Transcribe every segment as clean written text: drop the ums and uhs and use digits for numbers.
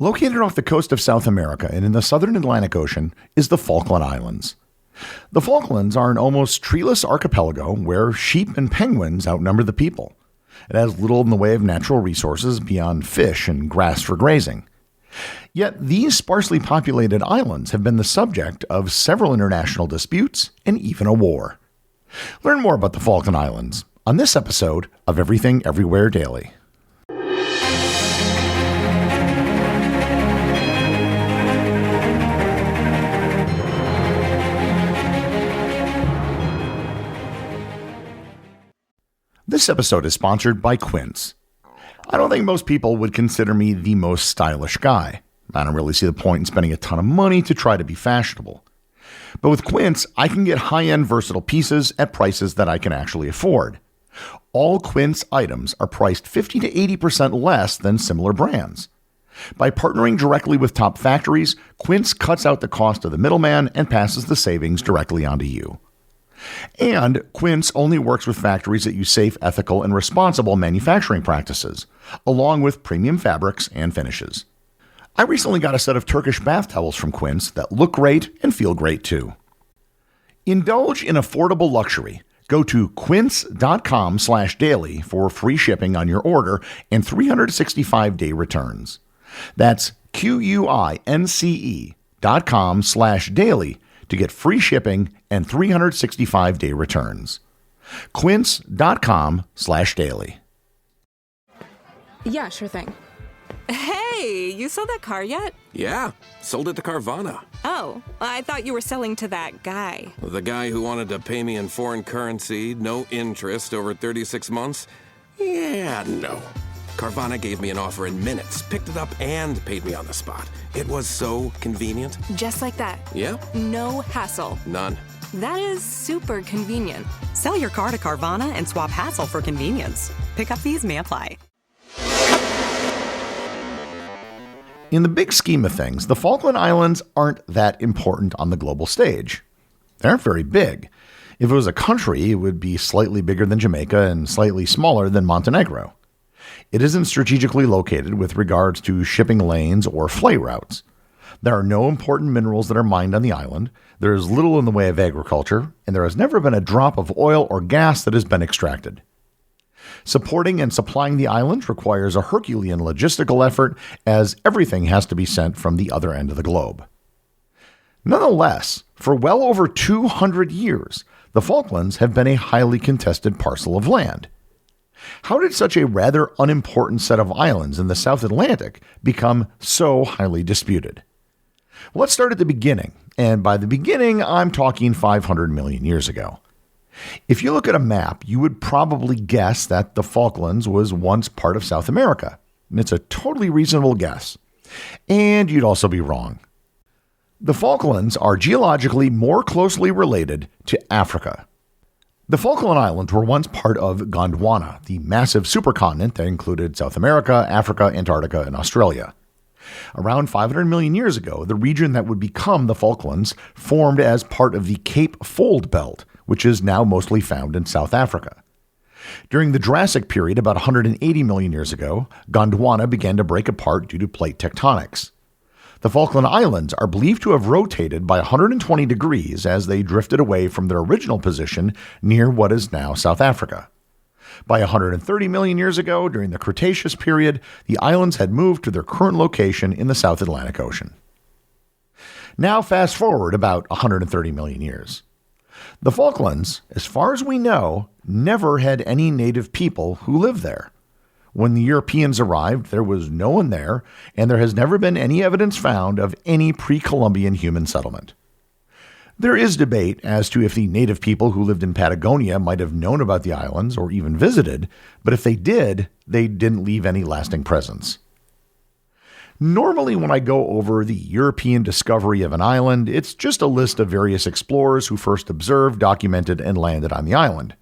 Located off the coast of South America and in the southern Atlantic Ocean is the Falkland Islands. The Falklands are an almost treeless archipelago where sheep and penguins outnumber the people. It has little in the way of natural resources beyond fish and grass for grazing. Yet these sparsely populated islands have been the subject of several international disputes and even a war. Learn more about the Falkland Islands on this episode of Everything Everywhere Daily. This episode is sponsored by Quince. I don't think most people would consider me the most stylish guy. I don't really see the point in spending a ton of money to try to be fashionable. But with Quince, I can get high-end versatile pieces at prices that I can actually afford. All Quince items are priced 50 to 80% less than similar brands. By partnering directly with top factories, Quince cuts out the cost of the middleman and passes the savings directly onto you. And Quince only works with factories that use safe, ethical, and responsible manufacturing practices, along with premium fabrics and finishes. I recently got a set of Turkish bath towels from Quince that look great and feel great too. Indulge in affordable luxury. Go to quince.com/daily for free shipping on your order and 365-day returns. That's QUINCE.com/daily to get free shipping and 365-day returns. Quince.com/daily. Yeah, sure thing. Hey, you sold that car yet? Yeah, sold it to Carvana. Oh, I thought you were selling to that guy. The guy who wanted to pay me in foreign currency, no interest, over 36 months? Yeah, no. Carvana gave me an offer in minutes, picked it up, and paid me on the spot. It was so convenient. Just like that. Yeah? No hassle. None. That is super convenient. Sell your car to Carvana and swap hassle for convenience. Pickup fees may apply. In the big scheme of things, the Falkland Islands aren't that important on the global stage. They aren't very big. If it was a country, it would be slightly bigger than Jamaica and slightly smaller than Montenegro. It isn't strategically located with regards to shipping lanes or flight routes. There are no important minerals that are mined on the island. There is little in the way of agriculture, and there has never been a drop of oil or gas that has been extracted. Supporting and supplying the island requires a Herculean logistical effort, as everything has to be sent from the other end of the globe. Nonetheless, for well over 200 years, the Falklands have been a highly contested parcel of land. How did such a rather unimportant set of islands in the South Atlantic become so highly disputed? Well, let's start at the beginning, and by the beginning, I'm talking 500 million years ago. If you look at a map, you would probably guess that the Falklands was once part of South America. And it's a totally reasonable guess. And you'd also be wrong. The Falklands are geologically more closely related to Africa. The Falkland Islands were once part of Gondwana, the massive supercontinent that included South America, Africa, Antarctica, and Australia. Around 500 million years ago, the region that would become the Falklands formed as part of the Cape Fold Belt, which is now mostly found in South Africa. During the Jurassic period, about 180 million years ago, Gondwana began to break apart due to plate tectonics. The Falkland Islands are believed to have rotated by 120 degrees as they drifted away from their original position near what is now South Africa. By 130 million years ago, during the Cretaceous period, the islands had moved to their current location in the South Atlantic Ocean. Now fast forward about 130 million years. The Falklands, as far as we know, never had any native people who lived there. When the Europeans arrived, there was no one there, and there has never been any evidence found of any pre-Columbian human settlement. There is debate as to if the native people who lived in Patagonia might have known about the islands or even visited, but if they did, they didn't leave any lasting presence. Normally, when I go over the European discovery of an island, it's just a list of various explorers who first observed, documented, and landed on the island.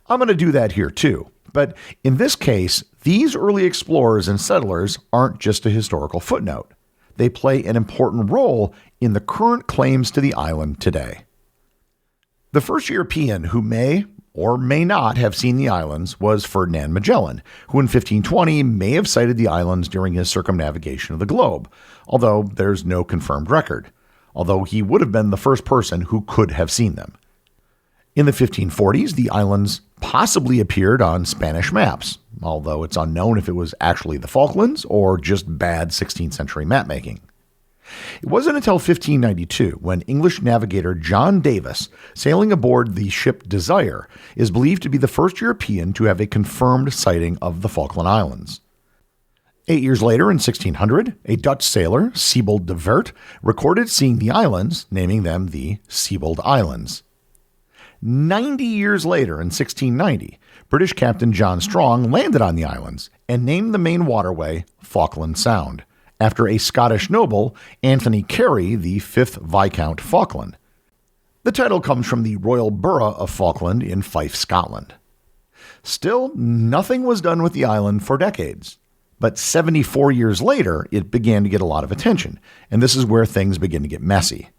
I'm going to do that here too, but in this case, these early explorers and settlers aren't just a historical footnote. They play an important role in the current claims to the island today. The first European who may or may not have seen the islands was Ferdinand Magellan, who in 1520 may have sighted the islands during his circumnavigation of the globe, although there's no confirmed record, although he would have been the first person who could have seen them. In the 1540s, the islands possibly appeared on Spanish maps, although it's unknown if it was actually the Falklands or just bad 16th century mapmaking. It wasn't until 1592 when English navigator John Davis, sailing aboard the ship Desire, is believed to be the first European to have a confirmed sighting of the Falkland Islands. 8 years later, in 1600, a Dutch sailor, Siebold de Wert, recorded seeing the islands, naming them the Siebold Islands. 90 years later, in 1690, British Captain John Strong landed on the islands and named the main waterway Falkland Sound, after a Scottish noble, Anthony Carey, the 5th Viscount Falkland. The title comes from the royal borough of Falkland in Fife, Scotland. Still, nothing was done with the island for decades. But 74 years later, it began to get a lot of attention, and this is where things begin to get messy.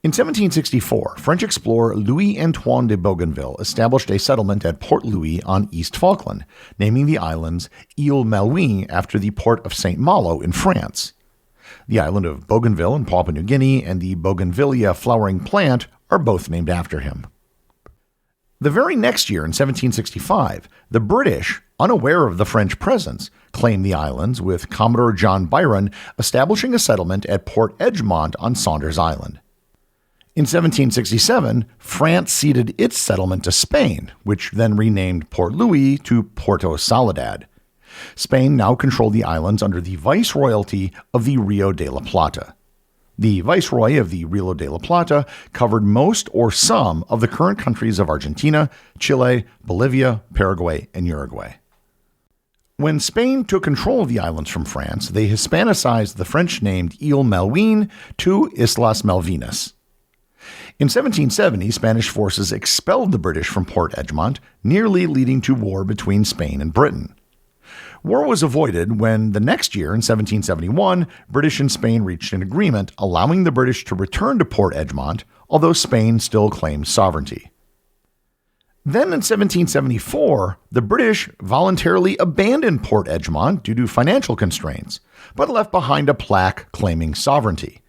In 1764, French explorer Louis-Antoine de Bougainville established a settlement at Port Louis on East Falkland, naming the islands Île Malouine after the port of St. Malo in France. The island of Bougainville in Papua New Guinea and the Bougainvillea flowering plant are both named after him. The very next year, in 1765, the British, unaware of the French presence, claimed the islands, with Commodore John Byron establishing a settlement at Port Egmont on Saunders Island. In 1767, France ceded its settlement to Spain, which then renamed Port Louis to Puerto Soledad. Spain now controlled the islands under the viceroyalty of the Rio de la Plata. The viceroy of the Rio de la Plata covered most or some of the current countries of Argentina, Chile, Bolivia, Paraguay, and Uruguay. When Spain took control of the islands from France, they Hispanicized the French-named Île Malouine to Islas Malvinas. In 1770, Spanish forces expelled the British from Port Egmont, nearly leading to war between Spain and Britain. War was avoided when, the next year, in 1771, British and Spain reached an agreement allowing the British to return to Port Egmont, although Spain still claimed sovereignty. Then in 1774, the British voluntarily abandoned Port Egmont due to financial constraints, but left behind a plaque claiming sovereignty.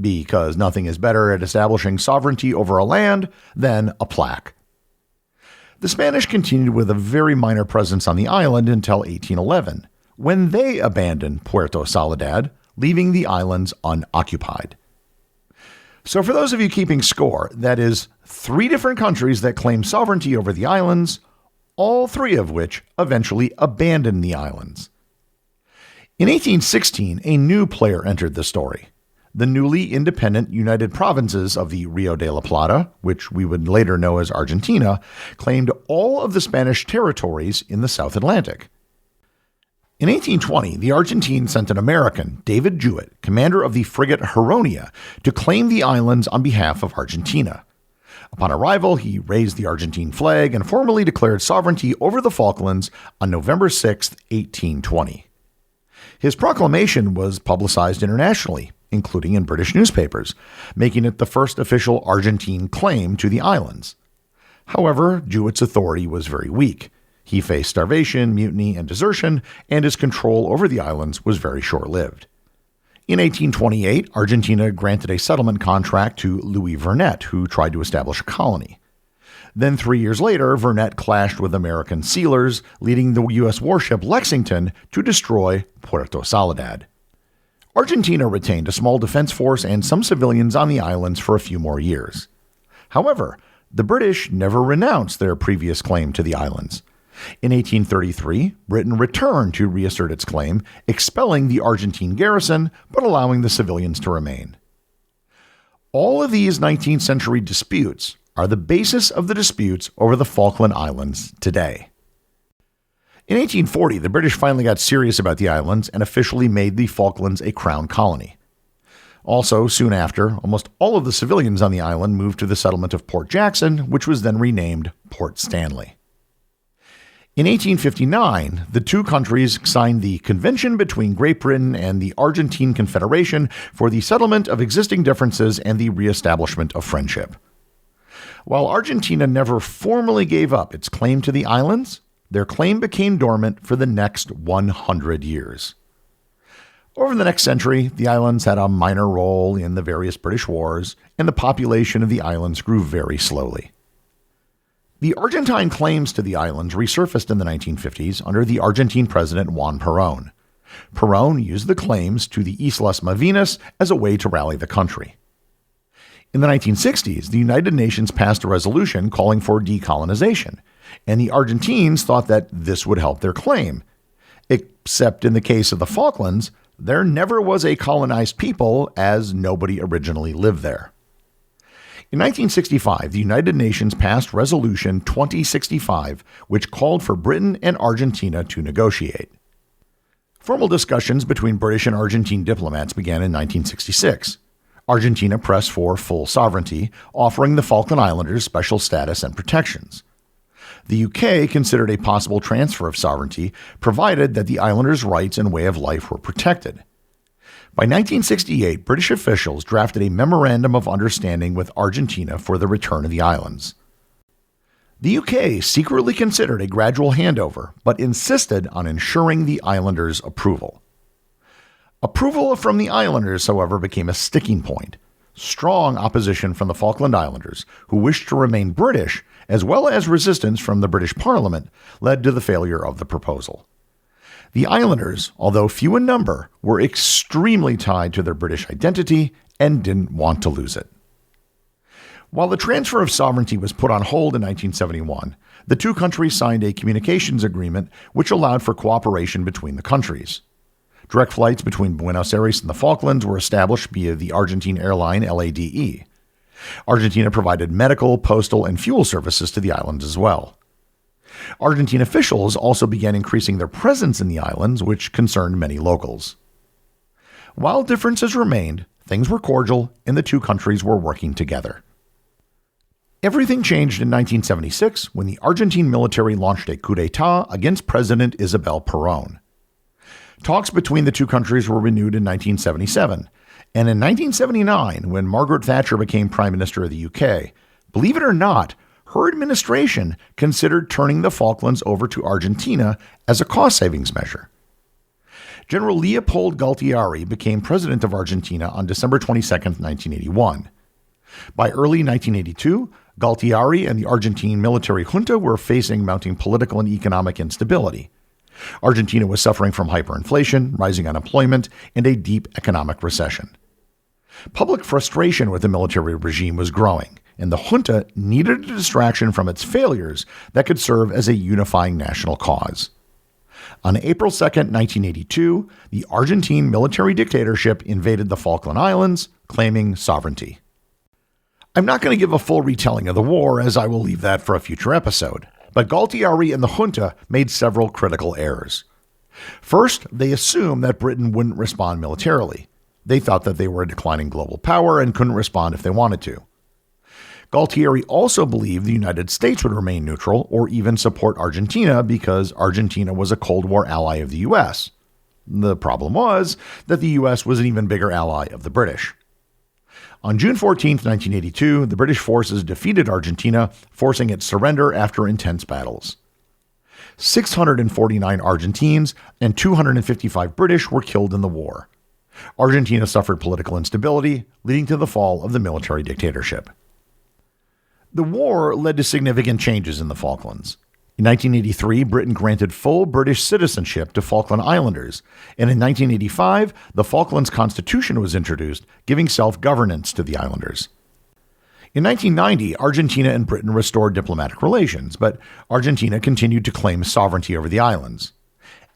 Because nothing is better at establishing sovereignty over a land than a plaque. The Spanish continued with a very minor presence on the island until 1811, when they abandoned Puerto Soledad, leaving the islands unoccupied. So for those of you keeping score, that is 3 different countries that claim sovereignty over the islands, all 3 of which eventually abandoned the islands. In 1816, a new player entered the story. The newly independent United Provinces of the Rio de la Plata, which we would later know as Argentina, claimed all of the Spanish territories in the South Atlantic. In 1820, the Argentines sent an American, David Jewett, commander of the frigate Huronia, to claim the islands on behalf of Argentina. Upon arrival, he raised the Argentine flag and formally declared sovereignty over the Falklands on November 6, 1820. His proclamation was publicized internationally, including in British newspapers, making it the first official Argentine claim to the islands. However, Jewett's authority was very weak. He faced starvation, mutiny, and desertion, and his control over the islands was very short-lived. In 1828, Argentina granted a settlement contract to Louis Vernet, who tried to establish a colony. Then 3 years later, Vernet clashed with American sealers, leading the U.S. warship Lexington to destroy Puerto Soledad. Argentina retained a small defense force and some civilians on the islands for a few more years. However, the British never renounced their previous claim to the islands. In 1833, Britain returned to reassert its claim, expelling the Argentine garrison but allowing the civilians to remain. All of these 19th century disputes are the basis of the disputes over the Falkland Islands today. In 1840, the British finally got serious about the islands and officially made the Falklands a crown colony. Also, soon after, almost all of the civilians on the island moved to the settlement of Port Jackson, which was then renamed Port Stanley. In 1859, the 2 countries signed the Convention between Great Britain and the Argentine Confederation for the settlement of existing differences and the reestablishment of friendship. While Argentina never formally gave up its claim to the islands, their claim became dormant for the next 100 years. Over the next century, the islands had a minor role in the various British wars, and the population of the islands grew very slowly. The Argentine claims to the islands resurfaced in the 1950s under the Argentine president Juan Perón. Perón used the claims to the Islas Malvinas as a way to rally the country. In the 1960s, the United Nations passed a resolution calling for decolonization, and the Argentines thought that this would help their claim. Except in the case of the Falklands, there never was a colonized people, as nobody originally lived there. In 1965, the United Nations passed Resolution 2065, which called for Britain and Argentina to negotiate. Formal discussions between British and Argentine diplomats began in 1966. Argentina pressed for full sovereignty, offering the Falkland Islanders special status and protections. The UK considered a possible transfer of sovereignty, provided that the islanders' rights and way of life were protected. By 1968, British officials drafted a memorandum of understanding with Argentina for the return of the islands. The UK secretly considered a gradual handover, but insisted on ensuring the islanders' approval. Approval from the islanders, however, became a sticking point. Strong opposition from the Falkland Islanders, who wished to remain British, as well as resistance from the British Parliament, led to the failure of the proposal. The islanders, although few in number, were extremely tied to their British identity and didn't want to lose it. While the transfer of sovereignty was put on hold in 1971, the two countries signed a communications agreement which allowed for cooperation between the countries. Direct flights between Buenos Aires and the Falklands were established via the Argentine airline LADE. Argentina provided medical, postal, and fuel services to the islands as well. Argentine officials also began increasing their presence in the islands, which concerned many locals. While differences remained, things were cordial and the two countries were working together. Everything changed in 1976 when the Argentine military launched a coup d'etat against President Isabel Perón. Talks between the two countries were renewed in 1977, and in 1979, when Margaret Thatcher became Prime Minister of the UK, believe it or not, her administration considered turning the Falklands over to Argentina as a cost savings measure. General Leopold Galtieri became president of Argentina on December 22, 1981. By early 1982, Galtieri and the Argentine military junta were facing mounting political and economic instability. Argentina was suffering from hyperinflation, rising unemployment, and a deep economic recession. Public frustration with the military regime was growing, and the junta needed a distraction from its failures that could serve as a unifying national cause. On April 2, 1982, the Argentine military dictatorship invaded the Falkland Islands, claiming sovereignty. I'm not going to give a full retelling of the war, as I will leave that for a future episode, but Galtieri and the junta made several critical errors. First, they assumed that Britain wouldn't respond militarily. They thought that they were a declining global power and couldn't respond if they wanted to. Galtieri also believed the United States would remain neutral or even support Argentina because Argentina was a Cold War ally of the U.S. The problem was that the U.S. was an even bigger ally of the British. On June 14, 1982, the British forces defeated Argentina, forcing its surrender after intense battles. 649 Argentines and 255 British were killed in the war. Argentina suffered political instability, leading to the fall of the military dictatorship. The war led to significant changes in the Falklands. In 1983, Britain granted full British citizenship to Falkland Islanders, and in 1985, the Falklands Constitution was introduced, giving self-governance to the islanders. In 1990, Argentina and Britain restored diplomatic relations, but Argentina continued to claim sovereignty over the islands.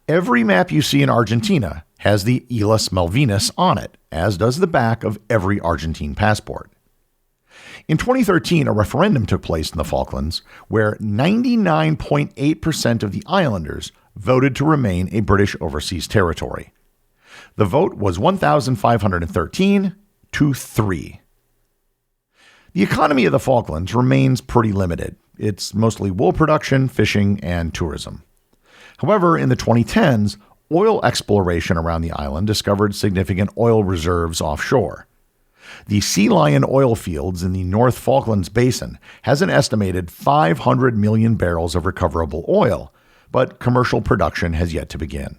Every map you see in Argentina has the Islas Malvinas on it, as does the back of every Argentine passport. In 2013, a referendum took place in the Falklands where 99.8% of the islanders voted to remain a British overseas territory. The vote was 1,513 to 3. The economy of the Falklands remains pretty limited. It's mostly wool production, fishing, and tourism. However, in the 2010s, oil exploration around the island discovered significant oil reserves offshore. The Sea Lion oil fields in the North Falklands Basin has an estimated 500 million barrels of recoverable oil, but commercial production has yet to begin.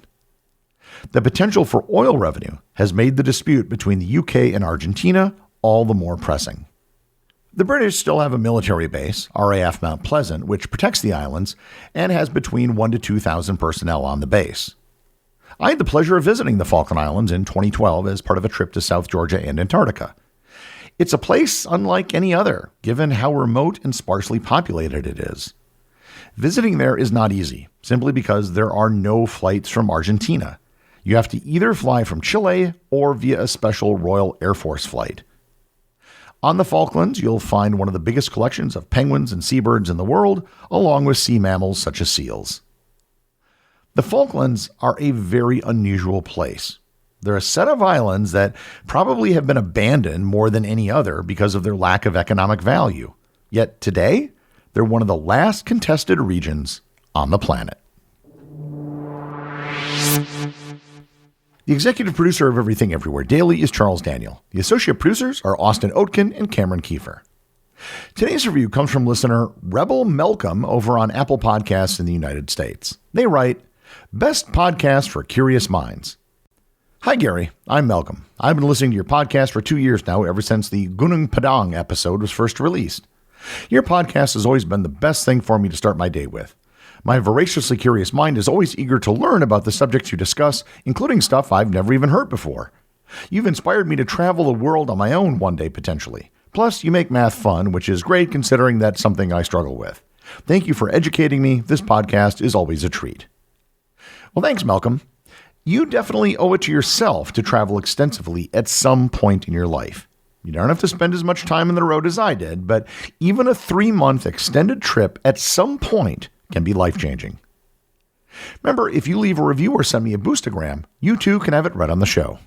The potential for oil revenue has made the dispute between the UK and Argentina all the more pressing. The British still have a military base, RAF Mount Pleasant, which protects the islands and has between 1,000 to 2,000 personnel on the base. I had the pleasure of visiting the Falkland Islands in 2012 as part of a trip to South Georgia and Antarctica. It's a place unlike any other, given how remote and sparsely populated it is. Visiting there is not easy, simply because there are no flights from Argentina. You have to either fly from Chile or via a special Royal Air Force flight. On the Falklands, you'll find one of the biggest collections of penguins and seabirds in the world, along with sea mammals such as seals. The Falklands are a very unusual place. They're a set of islands that probably have been abandoned more than any other because of their lack of economic value. Yet today, they're one of the last contested regions on the planet. The executive producer of Everything Everywhere Daily is Charles Daniel. The associate producers are Austin Oetken and Cameron Kiefer. Today's review comes from listener Rebel Melcom over on Apple Podcasts in the United States. They write, "Best podcast for curious minds." Hi, Gary. I'm Malcolm. I've been listening to your podcast for 2 years now, ever since the Gunung Padang episode was first released. Your podcast has always been the best thing for me to start my day with. My voraciously curious mind is always eager to learn about the subjects you discuss, including stuff I've never even heard before. You've inspired me to travel the world on my own one day, potentially. Plus, you make math fun, which is great considering that's something I struggle with. Thank you for educating me. This podcast is always a treat. Well, thanks, Malcolm. You definitely owe it to yourself to travel extensively at some point in your life. You don't have to spend as much time on the road as I did, but even a 3-month extended trip at some point can be life-changing. Remember, if you leave a review or send me a boostagram, you too can have it read on the show.